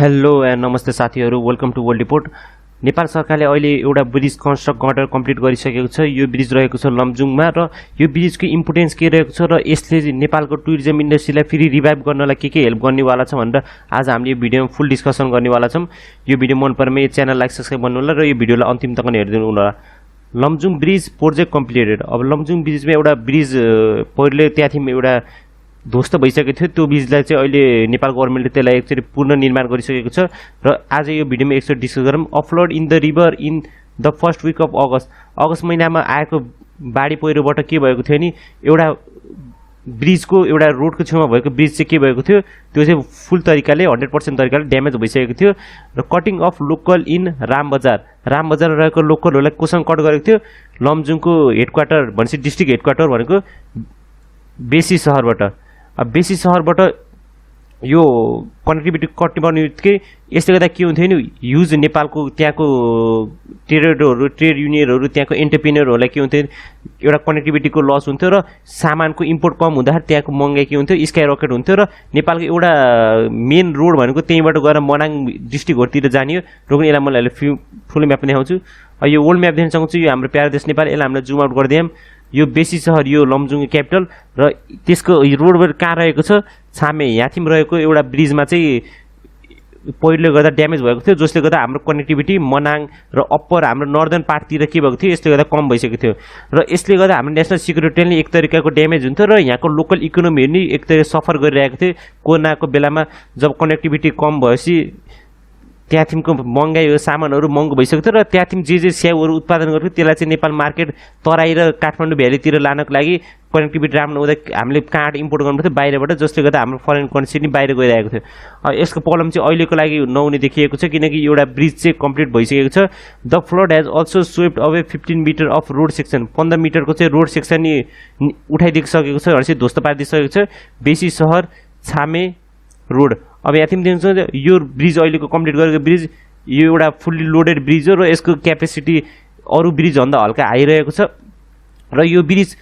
Hello and नमस्ते साथीहरु, welcome to world report. Nepal सरकारले अहिले एउटा ब्रिज कन्स्ट्रक्ट गरेर कम्प्लिट गरिसकेको छ। यो ब्रिज रहेको छ लमजुङमा र यो ब्रिजको इम्पोर्टेन्स के रहेको छ र यसले नेपालको टुरिज्म इन्डस्ट्रीलाई फेरि रिभाइभ गर्नलाई के हेल्प गर्नेवाला छ भनेर आज हामीले यो भिडियोमा फुल डिस्कसन गर्नेवाला छौं। यो भिडियो मन परेमा यो च्यानल लाइक सब्स्क्राइब गर्नु होला र यो भिडियोलाई अन्तिम तक हेर्दिनु होला। Lamjung bridge project completed. अब लमजुङ ब्रिजमा एउटा ब्रिज पहिले त्यहाँथि एउटा ध्वस्त भइसकेको थियो। त्यो ब्रिजलाई चाहिँ अहिले नेपाल गभर्नमेन्टले त्यसलाई एकचोटि पुनर्निर्माण गरिसकेको छ र आज यो भिडियोमा एकचोटि डिस्कस गरौँ। A flood in the river in the first week of August महिनामा आएको बाढी पहिरोबाट के भएको थियो नि, एउटा ब्रिजको एउटा रोडको छेउमा भएको ब्रिज चाहिँ के भएको थियो, त्यो चाहिँ फुल तरिकाले 100% तरिकाले ड्यामेज भइसकेको थियो र कटिङ अफ लोकल इन रामबजार रहेको लोकलहरूलाई कोसँग कट गरेको थियो। लमजुङको हेडक्वार्टर भनेपछि डिस्ट्रिक्ट हेडक्वार्टर भनेको बेसी सहरबाट। अब बेसी सहरबाट यो कनेक्टिभिटी कट्ने पर्ने बित्तिकै यसले गर्दा के हुन्थ्यो नि, ह्युज नेपालको त्यहाँको ट्रेड युनियनहरू त्यहाँको एन्टरप्रेन्योरहरूलाई के हुन्थ्यो, एउटा कनेक्टिभिटीको लस हुन्थ्यो र सामानको इम्पोर्ट कम हुँदाखेरि त्यहाँको महँगाई के हुन्थ्यो, स्काई रकेट हुन्थ्यो र नेपालको एउटा मेन रोड भनेको त्यहीँबाट गएर मनाङ डिस्ट्रिक्टहरूतिर जाने हो। रोक्ने यसलाई मैले अहिले फुल म्याप देखाउँछु। यो वर्ल्ड म्याप देख्न सक्छु। यो हाम्रो प्यारो देश नेपाल। यसलाई हामीले जुम आउट गरिदियौँ। यो बेसी सहर यो लमजुङ क्यापिटल र त्यसको रोडबाट कहाँ रहेको छ, छामे याथिम रहेको एउटा ब्रिजमा चाहिँ पहिलो गर्दा ड्यामेज भएको थियो, जसले गर्दा हाम्रो कनेक्टिभिटी मनाङ र अप्पर हाम्रो नर्दर्न पार्टतिर के भएको थियो, यसले गर्दा कम भइसकेको थियो र यसले गर्दा हाम्रो नेसनल सिक्युरिटी नै एक तरिकाको ड्यामेज हुन्थ्यो र यहाँको लोकल इकोनोमीहरू नि एक तरिका सफर गरिरहेको थियो। कोरोनाको बेलामा जब कनेक्टिभिटी कम भएपछि त्यहाँथिमको महँगाई सामानहरू महँगो भइसकेको थियो र त्यहाँथिम जे स्याउहरू उत्पादन गरेको त्यसलाई चाहिँ नेपाल मार्केट तराई र काठमाडौँ भ्यालीतिर लानको लागि कनेक्टिभिटी राम्रो नहुँदा हामीले काठ इम्पोर्ट गर्नु पर्थ्यो बाहिरबाट, जसले गर्दा हाम्रो फरेन करेन्सी नि बाहिर गइरहेको थियो। यसको प्रब्लम चाहिँ अहिलेको लागि नहुने देखिएको छ, किनकि एउटा ब्रिज चाहिँ कम्प्लिट भइसकेको छ। The flood has also swept away 15 metre of road section. 15 मिटरको चाहिँ रोड सेक्सन नि उठाइदिइसकेको छ, भनेपछि ध्वस्त पारिदिइसकेको छ बेसी सहर छामे रोड। अब यहाँ तिमी देख्छौ यो ब्रिज अहिलेको कम्प्लिट गरेको ब्रिज यो एउटा फुल्ली लोडेड ब्रिज हो र यसको क्यापेसिटी अरू ब्रिजभन्दा हल्का हाई रहेको छ र यो ब्रिज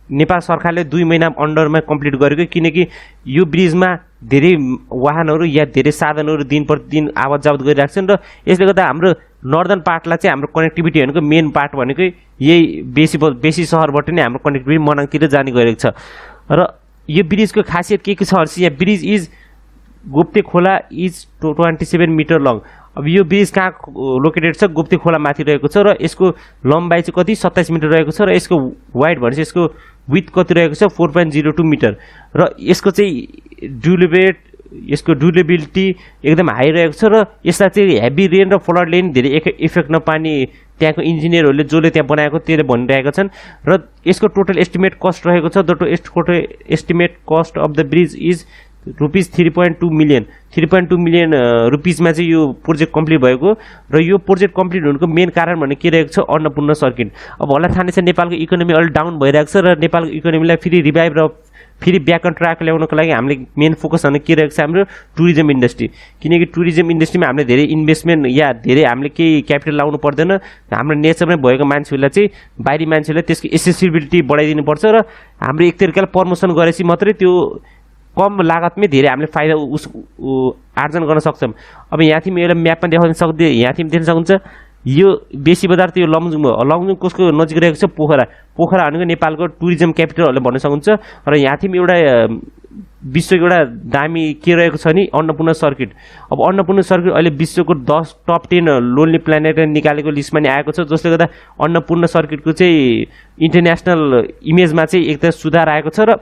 नेपाल सरकारले 2 महिना अन्डरमा कम्प्लिट गरेको, किनकि यो ब्रिजमा धेरै वाहनहरू या धेरै साधनहरू दिन प्रतिदिन आवत जावत गरिरहेको छन् र यसले गर्दा हाम्रो नर्दर्न पार्टलाई चाहिँ हाम्रो कनेक्टिभिटी भनेको मेन पार्ट भनेकै यही बेसी सहरबाट नै हाम्रो कनेक्टिभिटी मनाङतिर जाने गरेको छ। र यो ब्रिजको खासियत के छ भने यहाँ ब्रिज इज गोप्ते खोला इज 27 मिटर लङ। अब यो ब्रिज कहाँ लोकेटेड छ, गोप्ते खोला माथि रहेको छ र यसको लम्बाइ चाहिँ कति 27 मिटर रहेको छ र यसको वाइड भनेपछि यसको विथ कति रहेको छ 4.02 मिटर र यसको चाहिँ ड्युरेबिलिटी एकदम हाई रहेको छ र यसलाई चाहिँ हेभी रेन र फ्लडले नि धेरै इफेक्ट नपार्ने त्यहाँको इन्जिनियरहरूले जसले त्यहाँ बनाएको त्यसले भनिरहेका छन् र यसको टोटल एस्टिमेट कस्ट रहेको छ। The total estimate cost of the bridge is rupees 3.2 मिलियन रुपिसमा चाहिँ यो प्रोजेक्ट कम्प्लिट भएको र यो प्रोजेक्ट कम्प्लिट हुनुको मेन कारण भने के रहेको छ, अन्नपूर्ण सर्किट। अब होला थाहा नै छ नेपालको इकोनोमी अलि डाउन भइरहेको छ र नेपालको इकोनोमीलाई फेरि रिभाइभ र फेरि ब्याक अन ट्र्याक ल्याउनको लागि हामीले मेन फोकस हुन के रहेको छ हाम्रो टुरिज्म इन्डस्ट्री, किनकि टुरिज्म इन्डस्ट्रीमा हामीले धेरै इन्भेस्टमेन्ट या धेरै हामीले केही क्यापिटल लाउनु पर्दैन। हाम्रो नेचरमै भएको मान्छेहरूलाई चाहिँ बाहिरी मान्छेलाई त्यसको एसेसिबिलिटी बढाइदिनुपर्छ र हाम्रो एक तरिकाले प्रमोसन गरेपछि मात्रै त्यो कम लागतमै धेरै हामीले फाइदा आर्जन गर्न सक्छौँ। अब यहाँ तिमी एउटा म्यापमा देखाउन सक्दै यहाँ तिमी देख्न सक्नुहुन्छ यो बेसी बजार त यो लमजुङ हो। लमजुङ कसको नजिक रहेको छ, पोखरा भनेको नेपालको टुरिज्म क्यापिटलहरूले भन्न सक्नुहुन्छ र यहाँ तिमी एउटा विश्वको एउटा दामी के रहेको छ नि अन्नपूर्ण सर्किट। अब अन्नपूर्ण सर्किट अहिले विश्वको 10 टप 10 लोन्ली प्लानेट निकालेको लिस्टमा नि आएको छ, जसले गर्दा अन्नपूर्ण सर्किटको चाहिँ इन्टरनेसनल इमेजमा चाहिँ एकदम सुधार आएको छ र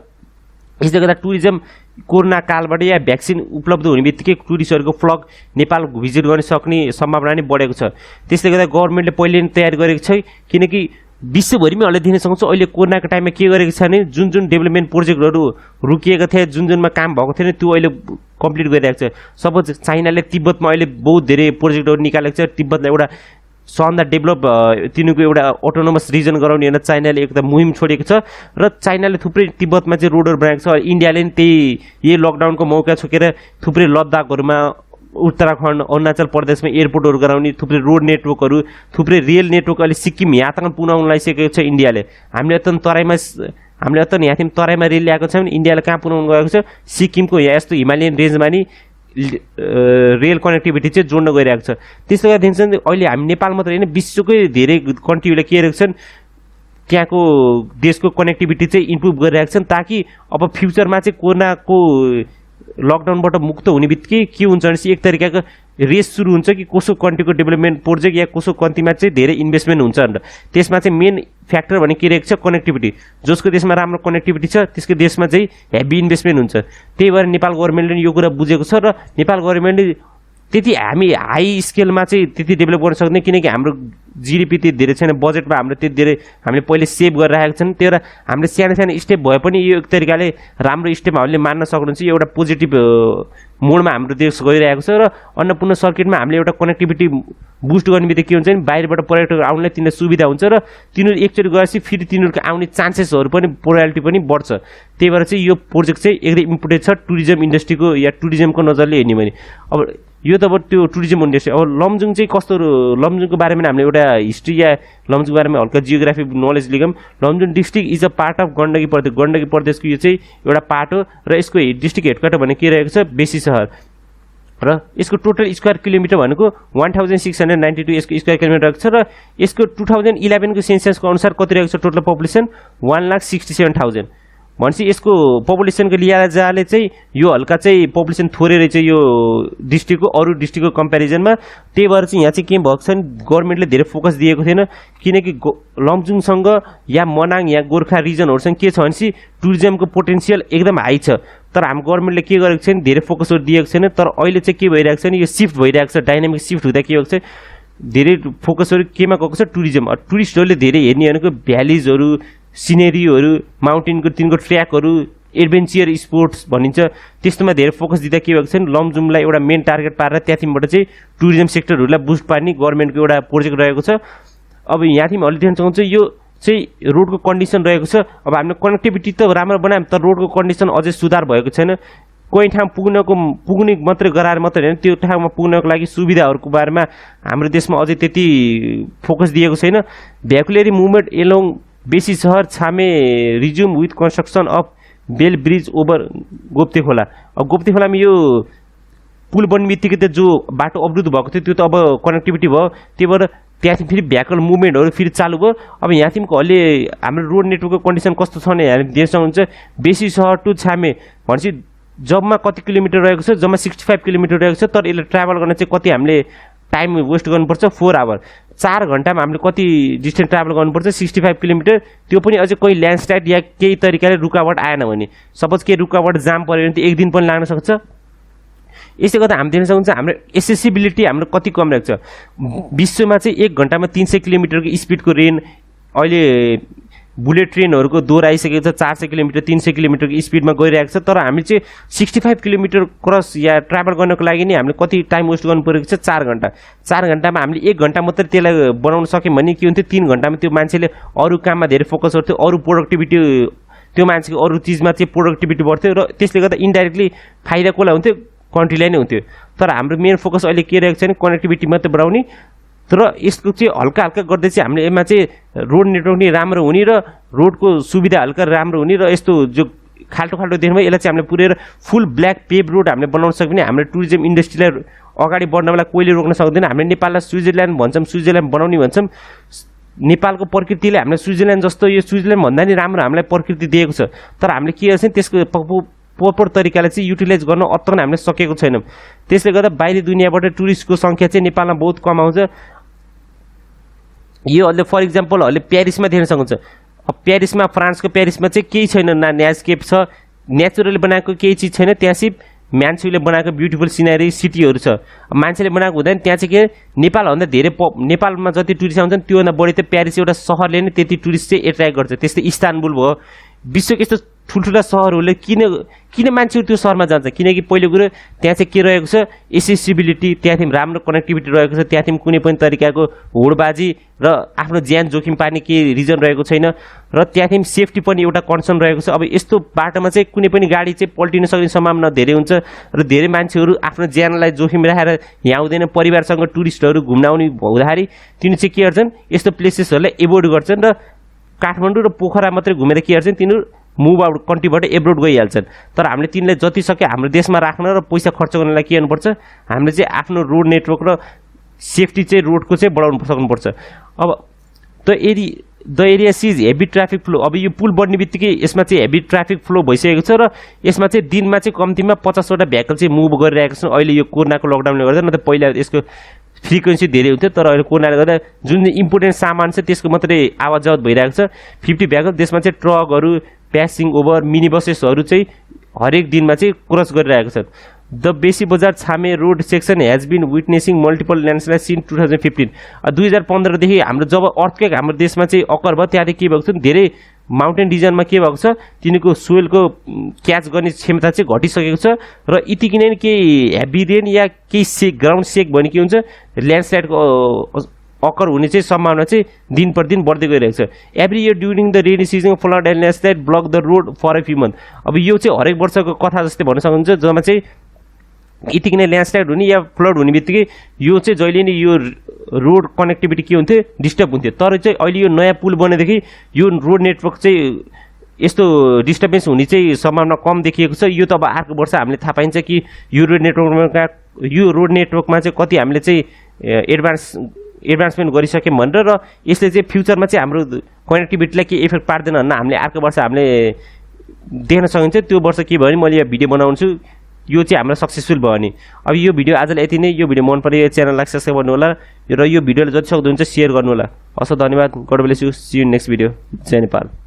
यसले गर्दा टुरिज्म कोरोना कालबाट या भ्याक्सिन उपलब्ध हुने बित्तिकै टुरिस्टहरूको फ्लक नेपाल भिजिट गर्न सक्ने सम्भावना नै बढेको छ। त्यसले गर्दा गभर्नमेन्टले पहिले नै तयारी गरेको छ, किनकि विश्वभरिमै अहिले देख्न सक्छौँ अहिले कोरोनाको टाइममा के गरेको छ भने जुन डेभलपमेन्ट प्रोजेक्टहरू रुकिएको थियो, जुनमा काम भएको थिएन त्यो अहिले कम्प्लिट गरिरहेको छ। सपोज चाइनाले तिब्बतमा अहिले बहुत धेरै प्रोजेक्टहरू निकालेको छ। तिब्बतलाई एउटा सन्दा डेभलप तिनीको एउटा अटोनोमस रिजन गराउने होइन चाइनाले एकदम मुहिम छोडेको छ र चाइनाले थुप्रै तिब्बतमा चाहिँ रोडहरू बनाएको छ। इन्डियाले नि यही लकडाउनको मौका छोकेर थुप्रै लद्दाखहरूमा उत्तराखण्ड अरुणाचल प्रदेशमा एयरपोर्टहरू गराउने थुप्रै रोड नेटवर्कहरू थुप्रै रेल नेटवर्क अहिले सिक्किम यहाँ तक पुर्याउन लागिसकेको छ इन्डियाले। हामीले त तराईमा यहाँ तराईमा रेल ल्याएको छ भने इन्डियाले कहाँ पुर्याउनु गएको छ, सिक्किमको यहाँ यस्तो हिमालयन रेन्जमा नि रेल कनेक्टिभिटी चाहिँ जोड्न गइरहेको छ। त्यसले गर्दाखेरि चाहिँ अहिले हामी नेपाल मात्रै होइन विश्वकै धेरै कन्ट्रीहरूले के गरेको छन् त्यहाँको देशको कनेक्टिभिटी चाहिँ इम्प्रुभ गरिरहेको छन् ताकि अब फ्युचरमा चाहिँ कोरोनाको लकडाउनबाट मुक्त हुने बित्तिकै के हुन्छ भने एक तरिकाको रेस सुरु हुन्छ कि कसो कन्ट्रीको डेभलपमेन्ट प्रोजेक्ट या कसो कन्ट्रीमा चाहिँ धेरै इन्भेस्टमेन्ट हुन्छ भनेर। त्यसमा चाहिँ मेन फ्याक्टर भने के रहेको छ कनेक्टिभिटी। जसको देशमा राम्रो कनेक्टिभिटी छ त्यसको देशमा चाहिँ हेभी इन्भेस्टमेन्ट हुन्छ। त्यही भएर नेपाल गभर्मेन्टले यो कुरा बुझेको छ र नेपाल गभर्मेन्टले त्यति हामी हाई स्केलमा चाहिँ त्यति डेभलप गर्न सक्दैन किनकि हाम्रो जिडिपी त्यति धेरै छैन, बजेटमा हाम्रो त्यति धेरै हामीले पहिले सेभ गरेर राखेको छन्। त्यही भएर हामीले सानो सानो स्टेप भए पनि यो एक तरिकाले राम्रो स्टेप हामीले मान्न सक्नुहुन्छ। एउटा पोजिटिभ मोडमा हाम्रो देश गइरहेको छ र अन्नपूर्ण सर्किटमा हामीले एउटा कनेक्टिभिटी बुस्ट गर्ने बित्तिकै के हुन्छ भने बाहिरबाट पर्यटकहरू आउनलाई तिनीहरूलाई सुविधा हुन्छ र तिनीहरू एकचोटि गएपछि फेरि तिनीहरूको आउने चान्सेसहरू पनि प्रोबेबिलिटी पनि बढ्छ। त्यही भएर चाहिँ यो प्रोजेक्ट चाहिँ एकदमै इम्पोर्टेन्ट छ टुरिज्म इन्डस्ट्रीको या टुरिज्मको नजरले हेर्ने भने। अब यो त अब त्यो टुरिज्म इन्डस्ट्री। अब लमजुङ चाहिँ कस्तो, लमजुङको बारेमा हामीले एउटा हिस्ट्री या लमजुङको बारेमा हल्का जियोग्राफी नलेज लिगौँ। Lamjung district is a part of Gandaki Pradesh. Gandaki प्रदेशको यो चाहिँ एउटा पार्ट हो र यसको डिस्ट्रिक्ट हेडक्वार्टर भने के रहेको छ बेसी सहर र यसको टोटल स्क्वायर किलोमिटर भनेको 1692 यसको स्क्वायर किलोमिटर रहेको छ र यसको 2011 को सेन्ससको अनुसार कति रहेको छ टोटल पपुलेसन 1,67,000 भनेपछि यसको पपुलेसनको लिहाजाले चाहिँ यो हल्का चाहिँ पपुलेसन थोरै रहेछ यो डिस्ट्रिक्टको अरू डिस्ट्रिक्टको कम्पेरिजनमा। त्यही भएर चाहिँ यहाँ चाहिँ के भएको छ भने गभर्मेन्टले धेरै फोकस दिएको थिएन किनकि लमजुङसँग या मनाङ या गोर्खा रिजनहरूसँग के छ भनेपछि टुरिज्मको पोटेन्सियल एकदम हाई छ। तर हाम्रो गभर्मेन्टले के गरेको छैन धेरै फोकसहरू दिएको छैन। तर अहिले चाहिँ के भइरहेको छ नि यो सिफ्ट भइरहेको छ, डाइनामिक सिफ्ट हुँदा के भएको छ धेरै फोकसहरू केमा गएको छ टुरिज्म। टुरिस्टहरूले धेरै हेर्ने भनेको भ्यालिजहरू, सिनेरीहरू, माउन्टेनको तिनको ट्र्याकहरू, एडभेन्चर स्पोर्ट्स भनिन्छ त्यस्तोमा धेरै फोकस दिँदा के भएको छ नि लमजुङलाई एउटा मेन टार्गेट पारेर त्यहाँबाट चाहिँ टुरिज्म सेक्टरहरूलाई बुस्ट पार्ने गभर्मेन्टको एउटा प्रोजेक्ट रहेको छ। अब यहाँ अलि देख्न चाहन्छ यो चाहिँ रोडको कन्डिसन रहेको छ। अब हामीले कनेक्टिभिटी त राम्रो बनायौँ तर रोडको कन्डिसन अझै सुधार भएको छैन। कोही ठाउँ पुग्ने मात्रै गराएर मात्रै होइन त्यो ठाउँमा पुग्नको लागि सुविधाहरूको बारेमा हाम्रो देशमा अझै त्यति फोकस दिएको छैन। भ्याकुलरी movement along Besisahar Chhame resume with construction of Bailey bridge over Gopte Khola. अब गोप्ते खोलामा यो पुल बन्ने बित्तिकै त जो बाटो अवरुद्ध भएको थियो त्यो त अब कनेक्टिभिटी भयो। त्यही भएर त्यहाँदेखि फेरि भ्याकल मुभमेन्टहरू फेरि चालु भयो। अब यहाँदेखिको अहिले हाम्रो रोड नेटवर्कको कन्डिसन कस्तो छ भने हामी देशमा हुन्छ बेसी सहर टु छामे भनेपछि जम्मा कति किलोमिटर रहेको छ जम्मा 65 किलोमिटर रहेको छ। तर यसले ट्राभल गर्न चाहिँ कति हामीले टाइम वेस्ट गर्नुपर्छ 4 आवर। 4 घन्टामा हामीले कति डिस्टेन्स ट्राभल गर्नुपर्छ 65 किलोमिटर। त्यो पनि अझै कोही ल्यान्डस्लाइड या केही तरिकाले रुकावट आएन भने सपोज केही रुकावट जाम पऱ्यो भने त एक दिन पनि लाग्न सक्छ। यसले गर्दा हामी देख्न सक्नुहुन्छ हाम्रो एसेसिबिलिटी हाम्रो कति कम रहेको छ। विश्वमा चाहिँ 1 घन्टामा 300 किलोमिटरको स्पिडको रेन अहिले बुलेट ट्रेनहरूको दौर आइसकेको छ 400 किलोमिटर 300 किलोमिटरको स्पिडमा गइरहेको छ। तर हामी चाहिँ 65 किलोमिटर क्रस या ट्राभल गर्नको लागि नि हामीले कति टाइम वेस्ट गर्नु परेको छ 4 घन्टा। 4 घन्टामा हामीले 1 घन्टा मात्रै त्यसलाई बनाउन सक्यौँ भने के हुन्थ्यो 3 घन्टामा त्यो मान्छेले अरू काममा धेरै फोकस गर्थ्यो, अरू प्रोडक्टिभिटी त्यो मान्छेको अरू चिजमा चाहिँ प्रोडक्टिभिटी बढ्थ्यो र त्यसले गर्दा इन्डाइरेक्टली फाइदा कसलाई हुन्थ्यो कन्ट्रीलाई नै हुन्थ्यो। तर हाम्रो मेन फोकस अहिले के रहेको छ भने कनेक्टिभिटी मात्रै बढाउने तर यसको चाहिँ हल्का हल्का गर्दै चाहिँ हामीले यसमा चाहिँ रोड नेटवर्क नि राम्रो हुने र रोडको सुविधा हल्का राम्रो हुने र यस्तो जो खाल्टो देख्नुभयो यसलाई चाहिँ हामीले पुरेर फुल ब्ल्याक पेभ रोड हामीले बनाउन सक्यो भने हाम्रो टुरिज्म इन्डस्ट्रीलाई अगाडि बढ्नलाई कोहीले रोक्न सक्दैन। हामीले नेपाललाई स्विजरल्यान्ड भन्छौँ, स्विजरल्यान्ड बनाउने भन्छौँ। नेपालको प्रकृतिले हामीलाई स्विजरल्यान्ड जस्तो यो स्विजरल्यान्ड भन्दा नि राम्रो हामीलाई प्रकृति दिएको छ। तर हामीले के गर्छ त्यसको प्रोपर तरिकाले चाहिँ युटिलाइज गर्न अत्तन हामीले सकेको छैनौँ। त्यसले गर्दा बाहिरी दुनियाँबाट टुरिस्टको सङ्ख्या चाहिँ नेपालमा बहुत कम आउँछ। यो अहिले फर इक्जाम्पल अहिले प्यारिसमा देख्न सक्नुहुन्छ। अब प्यारिसमा फ्रान्सको प्यारिसमा चाहिँ केही छैन, न ल्यान्डस्केप छ, नेचुरली बनाएको केही चिज छैन, त्यहाँ सिर्फ मान्छेले बनाएको ब्युटिफुल सिनेरी सिटीहरू छ। मान्छेले बनाएको हुँदैन त्यहाँ चाहिँ के नेपालभन्दा धेरै नेपालमा जति टुरिस्ट आउँछन् त्योभन्दा बढी त प्यारिस एउटा सहरले नै त्यति टुरिस्ट चाहिँ एट्र्याक्ट गर्छ। त्यस्तै इस्तानबुल भयो, विश्वको यस्तो ठुल्ठुला सहरहरूले किन मान्छेहरू त्यो सहरमा जान्छ किनकि पहिलो कुरो त्यहाँ चाहिँ के रहेको छ एसेसिबिलिटी, त्यहाँदेखि राम्रो कनेक्टिभिटी रहेको छ, त्यहाँदेखि कुनै पनि तरिकाको होडबाजी र आफ्नो ज्यान जोखिम पार्ने केही रिजन रहेको छैन र त्यहाँदेखि सेफ्टी पनि एउटा कन्सर्न रहेको छ। अब यस्तो बाटोमा चाहिँ कुनै पनि गाडी चाहिँ पल्टिन सक्ने सम्भावना धेरै हुन्छ र धेरै मान्छेहरू आफ्नो ज्यानलाई जोखिम राखेर यहाँ आउँदैन, परिवारसँग टुरिस्टहरू घुम्न आउने हुँदाखेरि तिनीहरू चाहिँ के गर्छन् यस्तो प्लेसेसहरूलाई एभोइड गर्छन् र काठमाडौँ र पोखरा मात्रै घुमेर के गर्छन् तिनीहरू मुभ आउट कन्ट्रीबाट एब्रोड गइहाल्छन्। तर हामीले तिनलाई जति सक्यो हाम्रो देशमा राख्न र पैसा खर्च गर्नलाई के गर्नुपर्छ, हामीले चाहिँ आफ्नो रोड नेटवर्क र सेफ्टी चाहिँ रोडको चाहिँ बढाउनु सक्नुपर्छ। अब the area sees heavy traffic flow. अब यो पुल बढ्ने बित्तिकै यसमा चाहिँ हेभी ट्राफिक फ्लो भइसकेको छ र यसमा चाहिँ दिनमा चाहिँ कम्तीमा 50वटा भेहिकल चाहिँ मुभ गरिरहेको छन्। अहिले यो कोरोनाको लकडाउनले गर्दा, न त पहिला यसको फ्रिक्वेन्सी धेरै हुन्थ्यो, तर अहिले कोरोनाले गर्दा जुन इम्पोर्टेन्ट सामान छ त्यसको मात्रै आवाज जावत भइरहेको छ। 50 भेहिकल, त्यसमा चाहिँ ट्रकहरू, प्यासिङ ओभर, मिनी बसेसहरू चाहिँ हरेक दिनमा चाहिँ क्रस गरिरहेको छ। The Besi Bazar Chhame road section has been witnessing multiple landslide since 2015। 2015देखि हाम्रो जब अर्थक्वेक हाम्रो देशमा चाहिँ अकर भयो त्यहाँदेखि के भएको छ, धेरै माउन्टेन रिजनमा के भएको छ, तिनीको सोइलको क्याच गर्ने क्षमता चाहिँ घटिसकेको छ र यतिकै नै केही हेभी रेन या केही सेक, ग्राउन्ड सेक भने के हुन्छ, ल्यान्डस्लाइडको अकर हुने चाहिँ सम्भावना चाहिँ दिन प्रतिदिन बढ्दै गइरहेको छ। Every year during the rainy season flood and landslide block the road for a few month. अब यो चाहिँ हरेक वर्षको कथा जस्तै भन्न सक्नुहुन्छ, जसमा चाहिँ यतिकै नै ल्यान्डस्लाइड हुने या फ्लड हुने बित्तिकै यो चाहिँ जहिले नै यो रोड कनेक्टिभिटी के हुन्थ्यो, डिस्टर्ब हुन्थ्यो। तर चाहिँ अहिले यो नयाँ पुल बनेदेखि यो रोड नेटवर्क चाहिँ यस्तो डिस्टर्बेन्स हुने चाहिँ सम्भावना कम देखिएको छ। यो त अब अर्को वर्ष हामीले थाहा पाइन्छ कि यो रोड नेटवर्कमा चाहिँ कति हामीले चाहिँ एडभान्समेन्ट गरिसक्यौँ भनेर, र यसले चाहिँ फ्युचरमा चाहिँ हाम्रो कनेक्टिभिटीलाई के इफेक्ट पार्दैन भन्न हामीले अर्को वर्ष हामीले देख्न सकिन्छ। त्यो वर्ष के भयो भने मैले यहाँ भिडियो बनाउँछु, यो चाहिँ हाम्रो सक्सेसफुल भयो भने। अब यो भिडियो आजलाई यति नै। यो भिडियो मन पऱ्यो च्यानललाई सब्सक्राइब गर्नु होला र यो भिडियोलाई जति सक्दो हुन्छ सेयर गर्नु होला। हस्, धन्यवाद। God bless you. See you next video. जय नेपाल।